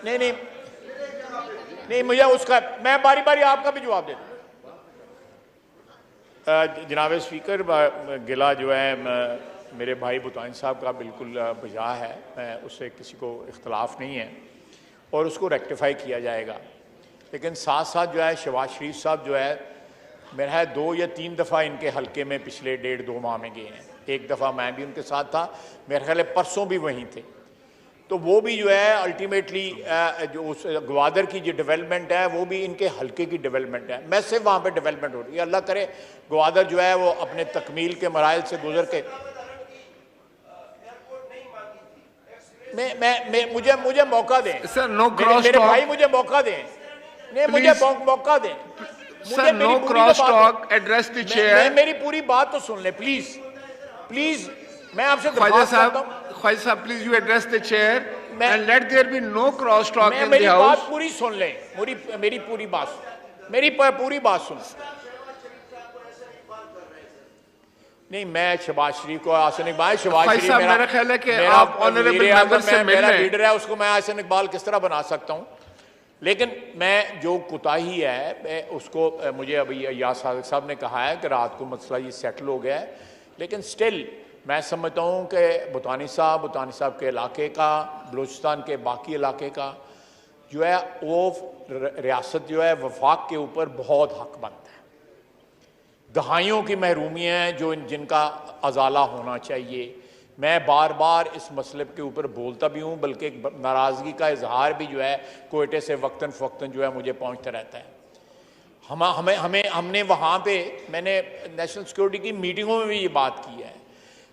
नहीं नहीं नहीं, मुझे उसका, मैं बारी बारी आपका भी जवाब देता हूँ। जनाब स्पीकर, गिला जो है मेरे भाई भूटान साहब का बिल्कुल बजा है, मैं उससे किसी को इख्तलाफ नहीं है और उसको रेक्टिफाई किया जाएगा। लेकिन साथ साथ जो है शहबाज शरीफ साहब जो है मेरा है 2 या 3 दफ़ा इनके हल्के में पिछले 1.5-2 माह में गए हैं। एक दफ़ा मैं भी उनके साथ था, मेरे ख्याल है परसों भी वहीं थे। तो वो भी जो है अल्टीमेटली जो उस ग्वादर की जो डेवलपमेंट है वो भी इनके हल्के की डेवलपमेंट है, मैसिव वहाँ पे डेवलपमेंट हो रही है। अल्लाह करे ग्वादर जो है वो अपने तकमील के मराइल से गुजर के मुझे मौका दें सर, नो क्रॉस मेरे टॉक। भाई, मुझे मौका दें, नहीं मुझे मौका दें sir, no cross talk, address the chair. मेरी पूरी बात तो सुन ले प्लीज प्लीज, मैं आपसे ख्वाजा साहब, please you address the chair and let there be no cross talk in the house. मेरी बात पूरी सुन ले, मेरी पूरी बात सुन। नहीं, मैं शहबाज शरीफ को, आसन इकबाल, शहबाज शरीफ मेरा ख्याल है कि आप ऑनरेबल मेंबर से मिल रहे हैं, लीडर है, उसको मैं आसन इकबाल किस तरह बना सकता हूं। लेकिन मैं जो कोताही है मैं उसको, मुझे अभी याद साहब ने कहा है कि रात को मसला ये सेटल हो गया है, लेकिन स्टिल मैं समझता हूँ कि भूटानी साहब के इलाके का, बलूचिस्तान के बाकी इलाके का जो है वो रियासत जो है वफाक के ऊपर बहुत हकमंद है। दहाइयों की महरूमी है जो जिनका अजाला होना चाहिए। मैं बार बार इस मसले के ऊपर बोलता भी हूँ, बल्कि नाराज़गी का इजहार भी जो है कोयटे से वक्तन फ़वक्तन जो है मुझे पहुँचता रहता है। हमने वहाँ पे, मैंने नेशनल सिक्योरिटी की मीटिंगों में भी ये बात की है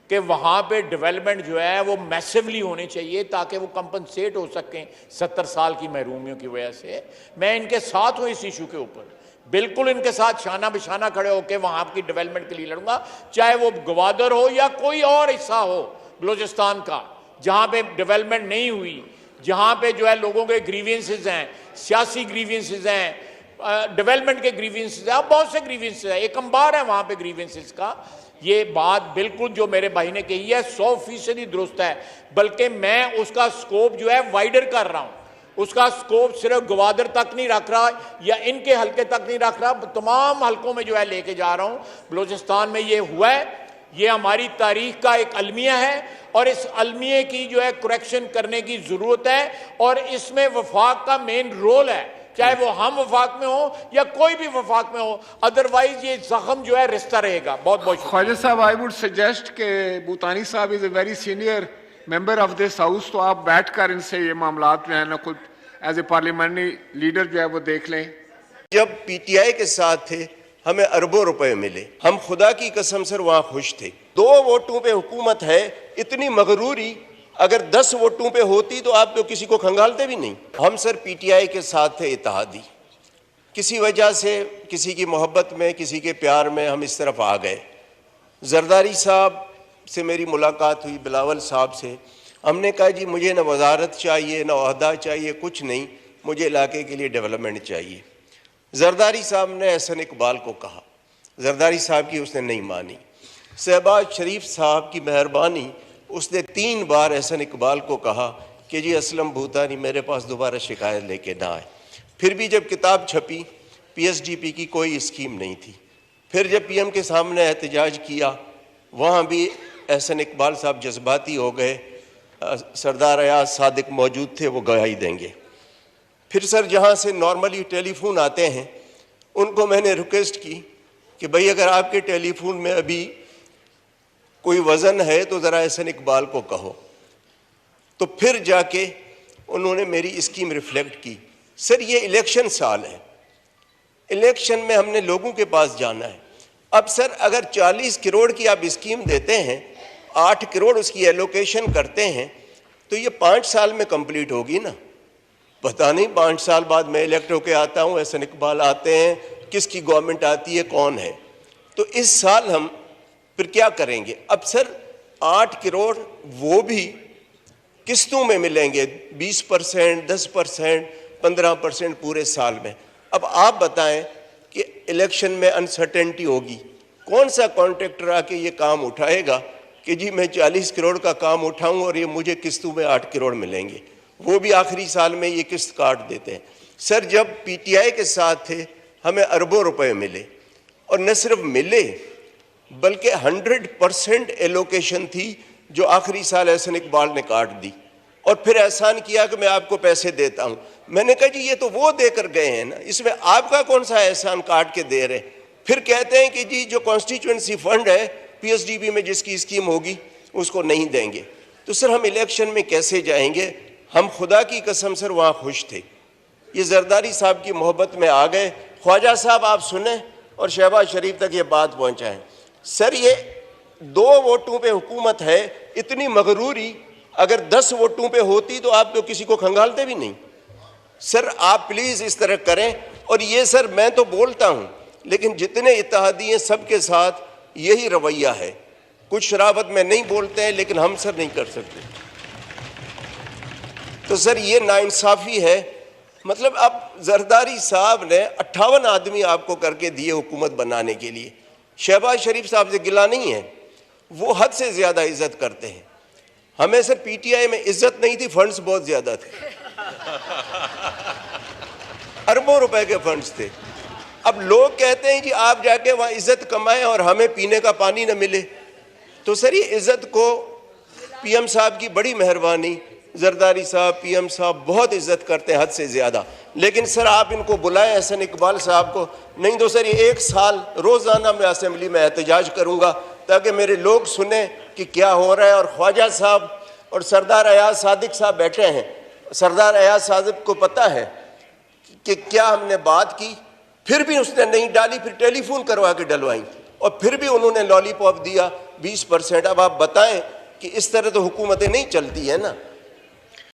कि वहाँ पे डेवलपमेंट जो है वो मैसिवली होने चाहिए ताकि वो कंपनसेट हो सकें 70 साल की महरूमियों की वजह से। मैं इनके साथ हूँ इस इशू के ऊपर, बिल्कुल इनके साथ शाना बिशाना खड़े होकर वहाँ की डेवलपमेंट के लिए लड़ूंगा, चाहे वो ग्वादर हो या कोई और हिस्सा हो बलूचिस्तान का जहाँ पे डेवलपमेंट नहीं हुई, जहाँ पे जो है लोगों के ग्रीवेंसेस हैं, सियासी ग्रीवेंसेस हैं, डेवलपमेंट के ग्रीवेंसेस हैं, बहुत से ग्रीवेंसेस हैं, एक अंबार है वहाँ पे ग्रीवेंसेस का। ये बात बिल्कुल जो मेरे भाई ने कही है 100% दुरुस्त है, बल्कि मैं उसका स्कोप जो है वाइडर कर रहा हूँ। उसका स्कोप सिर्फ ग्वादर तक नहीं रख रहा या इनके हल्के तक नहीं रख रहा, तमाम हल्कों में जो है लेके जा रहा हूँ। बलूचिस्तान में ये हुआ है, ये हमारी तारीख का एक अलमिया है और इस अलमिये की जो है करेक्शन करने की ज़रूरत है और इसमें वफाक का मेन रोल है, चाहे वो हम वफाक में हो या कोई भी वफाक में हो, अदरवाइज ये जख्म जो है रिश्ता रहेगा। बहुत बहुत Khwaja Sahab, I would suggest के भूटानी साहब is a very senior member of this house, तो आप बैठकर इनसे ये मामलात जो है ना खुद एज ए पार्लियामेंट्री लीडर जो है वो देख लें। जब पीटीआई के साथ थे हमें अरबों रुपए मिले, हम खुदा की कसम से वहां खुश थे। 2 वोटों पे हुकूमत है, इतनी मगरूरी अगर 10 वोटों पे होती तो आप तो किसी को खंगालते भी नहीं। हम सर पीटीआई के साथ थे इत्तेहादी, किसी वजह से, किसी की मोहब्बत में, किसी के प्यार में हम इस तरफ आ गए। जरदारी साहब से मेरी मुलाकात हुई, बिलावल साहब से, हमने कहा जी मुझे ना वजारत चाहिए ना ओहदा चाहिए, कुछ नहीं, मुझे इलाके के लिए डेवलपमेंट चाहिए। जरदारी साहब ने एहसन इकबाल को कहा, जरदारी साहब की उसने नहीं मानी। शहबाज शरीफ साहब की मेहरबानी, उसने 3 बार एहसन इकबाल को कहा कि जी असलम भूटानी मेरे पास दोबारा शिकायत लेके ना आए। फिर भी जब किताब छपी, पीएसडीपी की कोई स्कीम नहीं थी। फिर जब पीएम के सामने एहतजाज किया, वहाँ भी एहसन इकबाल साहब जज्बाती हो गए, सरदार अयाज सादिक मौजूद थे, वो गवाही देंगे। फिर सर जहाँ से नॉर्मली टेलीफोन आते हैं उनको मैंने रिक्वेस्ट की कि भाई अगर आपके टेलीफोन में अभी कोई वज़न है तो ज़रा एहसन इकबाल को कहो। तो फिर जाके उन्होंने मेरी स्कीम रिफ्लेक्ट की। सर ये इलेक्शन साल है, इलेक्शन में हमने लोगों के पास जाना है। अब सर अगर 40 करोड़ की आप स्कीम देते हैं, 8 करोड़ उसकी एलोकेशन करते हैं, तो ये 5 साल में कंप्लीट होगी ना। पता नहीं 5 साल बाद मैं इलेक्ट होकर आता हूँ, एहसन इकबाल आते हैं, किसकी गवर्नमेंट आती है, कौन है। तो इस साल हम फिर क्या करेंगे। अब सर 8 करोड़ वो भी किस्तों में मिलेंगे, 20%, 10%, 15% पूरे साल में। अब आप बताएं कि इलेक्शन में अनसर्टेनिटी होगी, कौन सा कॉन्ट्रैक्टर आके ये काम उठाएगा कि जी मैं 40 करोड़ का काम उठाऊं और ये मुझे किस्तों में 8 करोड़ मिलेंगे। वो भी आखिरी साल में ये किस्त काट देते हैं। सर, जब पीटीआई के साथ थे हमें अरबों रुपए मिले, और न सिर्फ मिले बल्कि 100% एलोकेशन थी जो आखिरी साल एहसन इकबाल ने काट दी, और फिर एहसान किया कि मैं आपको पैसे देता हूं। मैंने कहा जी ये तो वो देकर गए हैं ना, इसमें आपका कौन सा एहसान काट के दे रहे। फिर कहते हैं कि जी जो कॉन्स्टिट्यूएंसी फंड है पीएसडीबी में जिसकी स्कीम होगी उसको नहीं देंगे। तो सर हम इलेक्शन में कैसे जाएंगे? हम खुदा की कसम सर वहाँ खुश थे, ये जरदारी साहब की मोहब्बत में आ गए। ख्वाजा साहब आप सुने और शहबाज शरीफ तक ये बात पहुँचाएं। सर ये 2 वोटों पे हुकूमत है, इतनी मगरूरी अगर 10 वोटों पे होती तो आप तो किसी को खंगालते भी नहीं। सर आप प्लीज़ इस तरह करें। और ये सर मैं तो बोलता हूँ लेकिन जितने इत्तेहादी हैं सबके साथ यही रवैया है। कुछ शराबत में नहीं बोलते हैं लेकिन हम सर नहीं कर सकते। तो सर ये नाइंसाफ़ी है। मतलब अब जरदारी साहब ने 58 आदमी आपको करके दिए हुकूमत बनाने के लिए। शहबाज शरीफ साहब से गिला नहीं है, वो हद से ज़्यादा इज्जत करते हैं। हमें सर पीटीआई में इज्जत नहीं थी, फंड्स बहुत ज़्यादा थे, अरबों रुपए के फंड्स थे। अब लोग कहते हैं जी आप जाके वहाँ इज्जत कमाएं और हमें पीने का पानी न मिले। तो सर ये इज्जत को पीएम साहब की बड़ी मेहरबानी, जरदारी साहब पीएम साहब बहुत इज्जत करते हैं हद से ज़्यादा। लेकिन सर आप इनको बुलाएं एहसन इकबाल साहब को, नहीं तो सर ये 1 साल रोज़ाना मैं असेंबली में एहतजाज करूँगा ताकि मेरे लोग सुने कि क्या हो रहा है। और ख्वाजा साहब और सरदार अयाज सादिक साहब बैठे हैं। सरदार अयाज सादिक को पता है कि क्या हमने बात की, फिर भी उसने नहीं डाली, फिर टेलीफोन करवा के डलवाई और फिर भी उन्होंने लॉलीपॉप दिया 20%। अब आप बताएं कि इस तरह तो हुकूमतें नहीं चलती है ना।